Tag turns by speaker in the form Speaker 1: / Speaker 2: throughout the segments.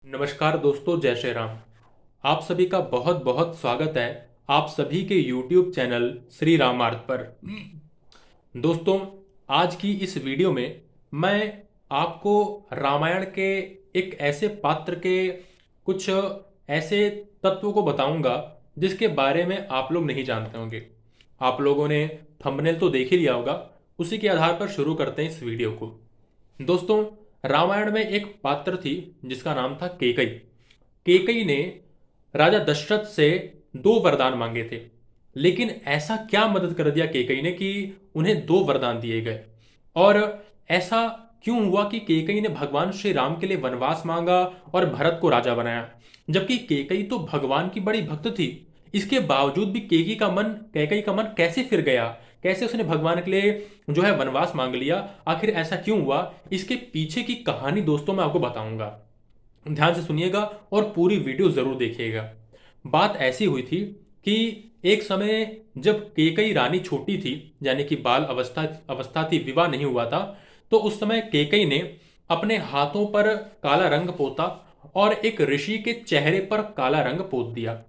Speaker 1: नमस्कार दोस्तों, जय श्री राम। आप सभी का बहुत बहुत स्वागत है आप सभी के YouTube चैनल श्री रामार्थ पर। दोस्तों, आज की इस वीडियो में मैं आपको रामायण के एक ऐसे पात्र के कुछ ऐसे तत्वों को बताऊंगा जिसके बारे में आप लोग नहीं जानते होंगे। आप लोगों ने थंबनेल तो देख ही लिया होगा, उसी के आधार पर शुरू करते हैं इस वीडियो को। दोस्तों, रामायण में एक पात्र थी जिसका नाम था केकई। केकई ने राजा दशरथ से 2 वरदान मांगे थे, लेकिन ऐसा क्या मदद कर दिया केकई ने कि उन्हें 2 वरदान दिए गए। और ऐसा क्यों हुआ कि केकई ने भगवान श्री राम के लिए वनवास मांगा और भरत को राजा बनाया, जबकि केकई तो भगवान की बड़ी भक्त थी। इसके बावजूद भी कैकई का मन कैसे फिर गया, कैसे उसने भगवान के लिए वनवास मांग लिया, आखिर ऐसा क्यों हुआ? इसके पीछे की कहानी दोस्तों मैं आपको बताऊंगा। ध्यान से सुनिएगा और पूरी वीडियो जरूर देखिएगा। बात ऐसी हुई थी कि एक समय जब केकई रानी छोटी थी, यानी कि बाल अवस्था अवस्था थी, विवाह नहीं हुआ था, तो उस समय केकई ने अपने हाथों पर काला रंग पोता और एक ऋषि के चेहरे पर काला रंग पोत दिया,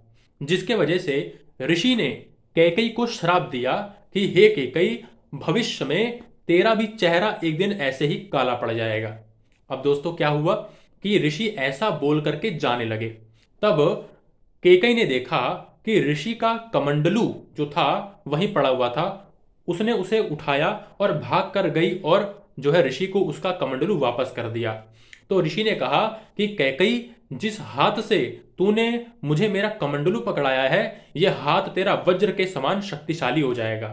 Speaker 1: जिसके वजह से ऋषि ने कैकई को श्राप दिया कि हे कैकई, भविष्य में तेरा भी चेहरा एक दिन ऐसे ही काला पड़ जाएगा। अब दोस्तों क्या हुआ कि ऋषि ऐसा बोल करके जाने लगे। तब कैकई ने देखा कि ऋषि का कमंडलू जो था वहीं पड़ा हुआ था। उसने उसे उठाया और भाग कर गई और ऋषि को उसका कमंडलू वापस कर दिया। तो ऋषि ने कहा कि कैकई, जिस हाथ से तूने मुझे मेरा कमंडलू पकड़ाया है, यह हाथ तेरा वज्र के समान शक्तिशाली हो जाएगा।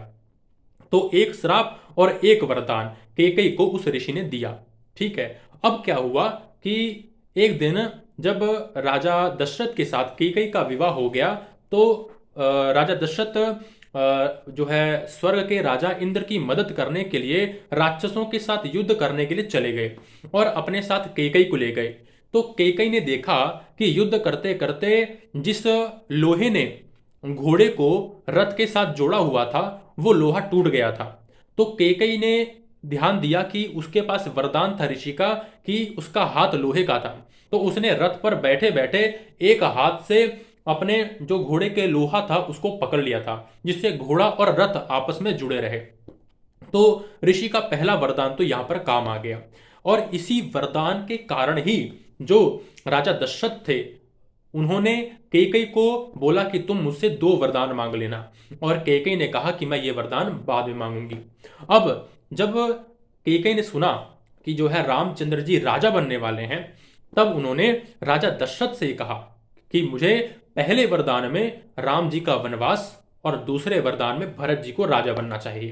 Speaker 1: तो एक श्राप और एक वरदान कैकई को उस ऋषि ने दिया। ठीक है, अब क्या हुआ कि एक दिन जब राजा दशरथ के साथ कैकई का विवाह हो गया, तो राजा दशरथ स्वर्ग के राजा इंद्र की मदद करने के लिए राक्षसों के साथ युद्ध करने के लिए चले गए और अपने साथ कैकई को ले गए। तो कैकई ने देखा कि युद्ध करते करते जिस लोहे ने घोड़े को रथ के साथ जोड़ा हुआ था, वो लोहा टूट गया था। तो कैकई ने ध्यान दिया कि उसके पास वरदान था ऋषि का कि उसका हाथ लोहे का था। तो उसने रथ पर बैठे बैठे एक हाथ से अपने जो घोड़े के लोहा था उसको पकड़ लिया था, जिससे घोड़ा और रथ आपस में जुड़े रहे। तो ऋषि का पहला वरदान तो यहां पर काम आ गया। और इसी वरदान के कारण ही जो राजा दशरथ थे, उन्होंने कैकई को बोला कि तुम मुझसे 2 वरदान मांग लेना, और कैकई ने कहा कि मैं ये वरदान बाद में मांगूंगी। अब जब कैकई ने सुना कि रामचंद्र जी राजा बनने वाले हैं, तब उन्होंने राजा दशरथ से कहा कि मुझे पहले वरदान में राम जी का वनवास और दूसरे वरदान में भरत जी को राजा बनना चाहिए।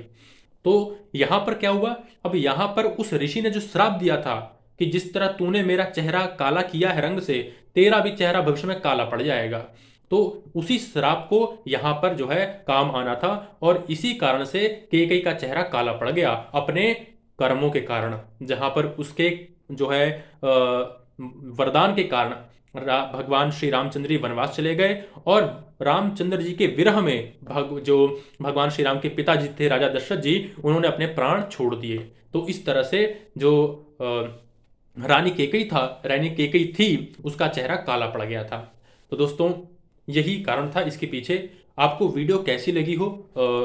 Speaker 1: तो यहां पर क्या हुआ, अब यहां पर उस ऋषि ने जो श्राप दिया था कि जिस तरह तूने मेरा चेहरा काला किया है रंग से, तेरा भी चेहरा भविष्य में काला पड़ जाएगा। तो उसी श्राप को यहां पर काम आना था, और इसी कारण से कैकई का चेहरा काला पड़ गया अपने कर्मों के कारण। जहां पर उसके वरदान के कारण भगवान श्री रामचंद्र जी वनवास चले गए, और रामचंद्र जी के विरह में भगवान श्री राम के पिताजी थे राजा दशरथ जी, उन्होंने अपने प्राण छोड़ दिए। तो इस तरह से जो रानी कैकई थी, उसका चेहरा काला पड़ गया था। तो दोस्तों, यही कारण था इसके पीछे। आपको वीडियो कैसी लगी हो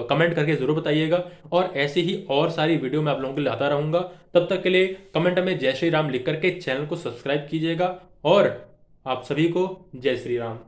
Speaker 1: कमेंट करके जरूर बताइएगा, और ऐसे ही और सारी वीडियो मैं आप लोगों के लिए लाता रहूंगा। तब तक के लिए कमेंट में जय श्री राम लिख करके चैनल को सब्सक्राइब कीजिएगा, और आप सभी को जय श्री राम।